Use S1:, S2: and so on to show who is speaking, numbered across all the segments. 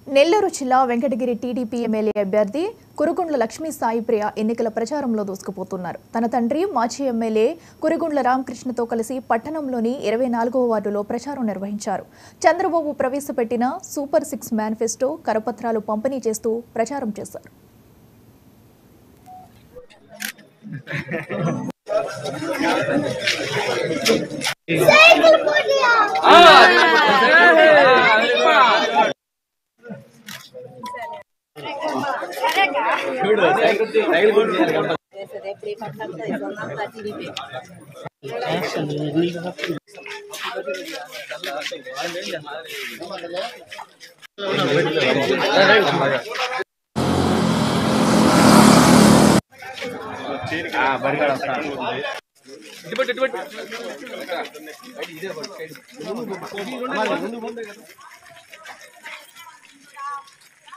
S1: నెల్లూరు జిల్లా Venkatagiri TDP MLA అభ్యర్థి కురుగుండ్ల లక్ష్మీ సాయిప్రియ ఎన్నికల ప్రచారంలో దూసుకుపోతున్నారు. తన తండ్రి మాజీ ఎమ్మెల్యే కురుగుండ్ల రామకృష్ణతో కలిసి పట్టణంలోని 24వ వార్డులో ప్రచారం నిర్వహించారు. చంద్రబాబు ప్రవేశపెట్టిన సూపర్ 6 మేనిఫెస్టో కరపత్రాలు పంపిణీ చేస్తూ ప్రచారం చేశారు.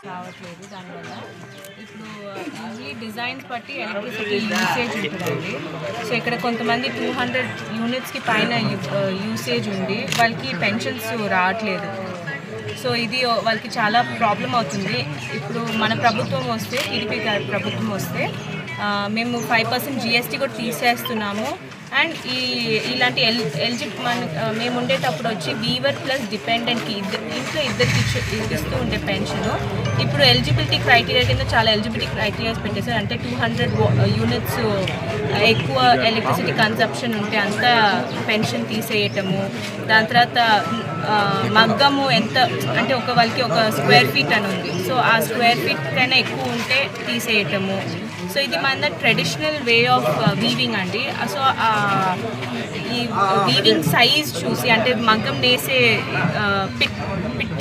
S2: రావట్లేదు. దానివల్ల ఇప్పుడు ఈ డిజైన్స్ బట్టి ఎలక్ట్రిసిటీ యూసేజ్ ఉంటుందండి. సో ఇక్కడ కొంతమంది 200 యూనిట్స్కి పైన యూసేజ్ ఉంది, వాళ్ళకి పెన్షన్స్ రావట్లేదు. సో ఇది వాళ్ళకి చాలా ప్రాబ్లం అవుతుంది. ఇప్పుడు మన ప్రభుత్వం వస్తే, టీడీపీ ప్రభుత్వం వస్తే మేము 5% GST కూడా తీసేస్తున్నాము. అండ్ ఇలాంటి మేము ఉండేటప్పుడు వచ్చి వీవర్ ప్లస్ డిపెండెంట్కి ఇంట్లో ఇద్దరికి ఇస్తూ ఉండే పెన్షన్ ఇప్పుడు ఎలిజిబిలిటీ క్రైటీరియా కింద చాలా ఎలిజిబిలిటీ క్రైటీరియాస్ పెట్టేశారు. అంటే 200 యూనిట్స్ ఎక్కువ ఎలక్ట్రిసిటీ కన్సంప్షన్ ఉంటే అంతా పెన్షన్ తీసేయటము. దాని తర్వాత మగ్గము ఎంత అంటే వాళ్ళకి ఒక స్క్వేర్ ఫీట్ అని ఉంది. సో ఆ స్క్వేర్ ఫీట్ కన్నా ఎక్కువ ఉంటే తీసేయటము. సో ఇది మన ట్రెడిషనల్ వే ఆఫ్ వీవింగ్ అండి. సో ఈ వీవింగ్ సైజ్ చూసి అంటే మగ్గం వేసే పిట్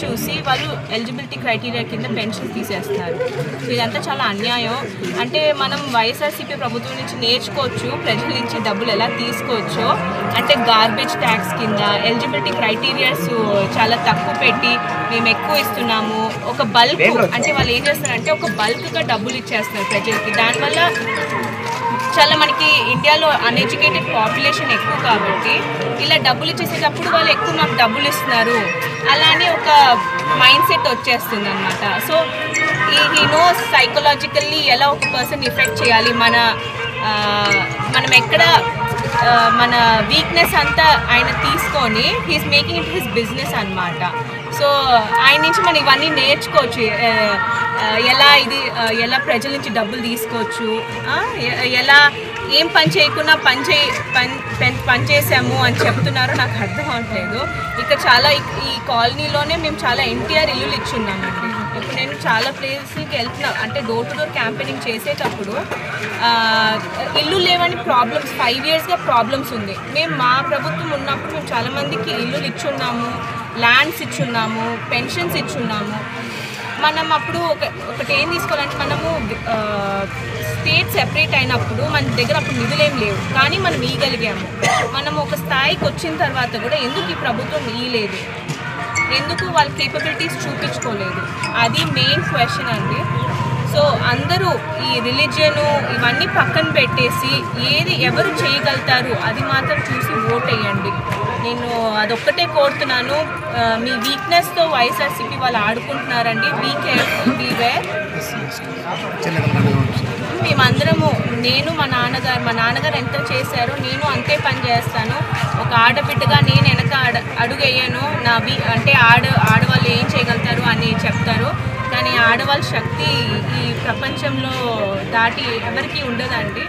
S2: చూసి వాళ్ళు ఎలిజిబిలిటీ క్రైటీరియా కింద పెన్షన్ తీసేస్తారు. సో ఇదంతా చాలా అన్యాయం. అంటే మనం వైఎస్ఆర్సీపీ ప్రభుత్వం నుంచి నేర్చుకోవచ్చు ప్రజల నుంచి డబ్బులు ఎలా తీసుకోవచ్చో. అంటే గార్బేజ్ ట్యాక్స్ కింద ఎలిజిబిలిటీ క్రైటీరియాస్ చాలా తక్కువ పెట్టి మేము ఎక్కువ ఇస్తున్నాము. ఒక బల్క్ అంటే వాళ్ళు ఏం చేస్తారంటే ఒక బల్క్గా డబ్బులు ఇచ్చేస్తారు ప్రజలకి. దానివల్ల చాలా మనకి ఇండియాలో అన్ఎడ్యుకేటెడ్ పాపులేషన్ ఎక్కువ కాబట్టి ఇలా డబ్బులు ఇచ్చేసేటప్పుడు వాళ్ళు ఎక్కువ మాకు డబ్బులు ఇస్తున్నారు అలానే ఒక మైండ్ సెట్ వచ్చేస్తుంది అనమాట. సో ఈ నో సైకలాజికల్లీ ఎలా ఒక పర్సన్ ఎఫెక్ట్ చేయాలి, మనం ఎక్కడ మన వీక్నెస్ అంతా ఆయన తీసుకొని he's making it his business అనమాట. సో ఆయన నుంచి మనం ఇవన్నీ నేర్చుకోవచ్చు. ఎలా ప్రజల నుంచి డబ్బులు తీసుకోవచ్చు, ఎలా ఏం పని చేయకుండా పని చేసాము అని చెప్తున్నారో నాకు అర్థం అవట్లేదు. ఇక్కడ చాలా ఈ కాలనీలోనే మేము చాలా ఎన్టీఆర్ ఇల్లులు ఇచ్చున్నామండి. ఇప్పుడు నేను చాలా ప్లేసెస్కి వెళ్తున్నా అంటే డోర్ టు డోర్ క్యాంపెయినింగ్ చేసేటప్పుడు ఇల్లు లేవని ప్రాబ్లమ్స్ 5 yearsగా ప్రాబ్లమ్స్ ఉంది. మేము మా ప్రభుత్వం ఉన్నప్పుడు మేము చాలామందికి ఇల్లులు ఇచ్చున్నాము, ల్యాండ్స్ ఇచ్చున్నాము, పెన్షన్స్ ఇచ్చున్నాము. మనం అప్పుడు ఒకటి ఏం తీసుకోవాలంటే మనము స్టేట్ సెపరేట్ అయినప్పుడు మన దగ్గర అప్పుడు నిధులేం లేవు, కానీ మనం ఇవ్వగలిగాము. మనం ఒక స్థాయికి వచ్చిన తర్వాత కూడా ఎందుకు ఈ ప్రభుత్వం ఇవ్వలేదు, ఎందుకు వాళ్ళ కేపబిలిటీస్ చూపించుకోలేదు, అది మెయిన్ క్వశ్చన్ అండి. సో అందరూ ఈ రిలీజియను ఇవన్నీ పక్కన పెట్టేసి ఎవరు చేయగలుగుతారు అది మాత్రం చూసి ఓట్ వేయండి. నేను అదొక్కటే కోరుతున్నాను. మీ వీక్నెస్తో వైఎస్ఆర్సీపీ వాళ్ళు ఆడుకుంటున్నారండి. Be careful, beware. మేమందరము నేను మా నాన్నగారు ఎంత చేశారో నేను అంతే పని చేస్తాను. ఒక ఆడబిడ్డగా నేను వెనక అడుగేయను. అంటే ఆడవాళ్ళు ఏం చేయగలుగుతారు అని చెప్తారు, కానీ ఆడవాళ్ళ శక్తి ఈ ప్రపంచంలో దాటి ఎవరికీ ఉండదండి.